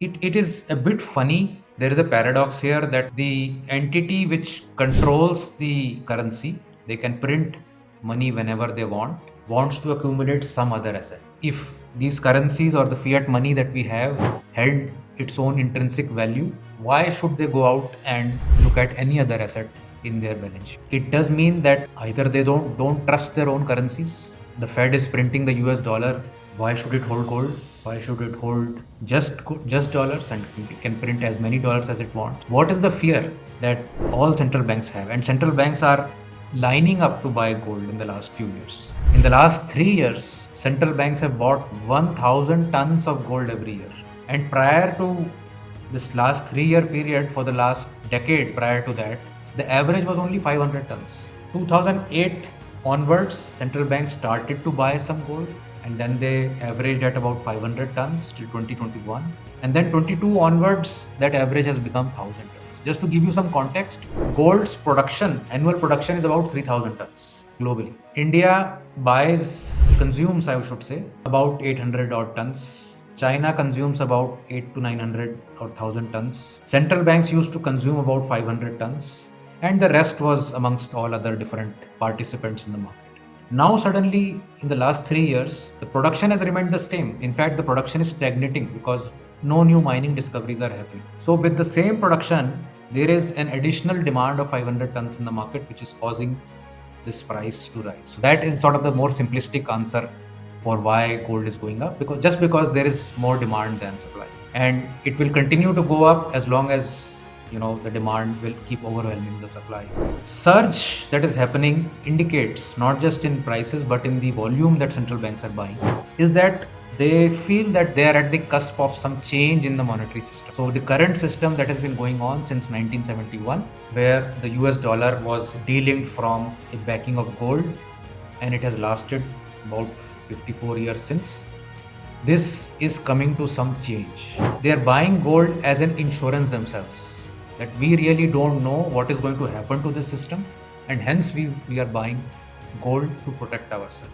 It is a bit funny. There is a paradox here that the entity which controls the currency, they can print money whenever they want, wants to accumulate some other asset. If these currencies or the fiat money that we have held its own intrinsic value, why should they go out and look at any other asset in their balance sheet? It does mean that either they don't trust their own currencies. The Fed is printing the US dollar. Why should it hold gold? Why should it hold just dollars and it can print as many dollars as it wants? What is the fear that all central banks have? And central banks are lining up to buy gold in the last few years. In the last 3 years, central banks have bought 1,000 tons of gold every year. And prior to this last 3 year period, for the last decade prior to that, the average was only 500 tons. 2008 onwards, central banks started to buy some gold, and then they averaged at about 500 tons till 2021. And then 22 onwards, that average has become 1,000 tons. Just to give you some context, gold's production, annual production is about 3,000 tons globally. India consumes, I should say, about 800 odd tons. China consumes about 8 to 900 or 1,000 tons. Central banks used to consume about 500 tons, and the rest was amongst all other different participants in the market. Now, suddenly, in the last 3 years, the production has remained the same. In fact, the production is stagnating because no new mining discoveries are happening. So, with the same production, there is an additional demand of 500 tons in the market, which is causing this price to rise. So, that is sort of the more simplistic answer for why gold is going up, because there is more demand than supply, and it will continue to go up as long as the demand will keep overwhelming the supply. Surge that is happening indicates, not just in prices but in the volume that central banks are buying, is that they feel that they are at the cusp of some change in the monetary system. So the current system that has been going on since 1971, where the US dollar was delinked from a backing of gold, and it has lasted about 54 years since, this is coming to some change. They are buying gold as an insurance themselves, that we really don't know what is going to happen to this system, and hence we are buying gold to protect ourselves.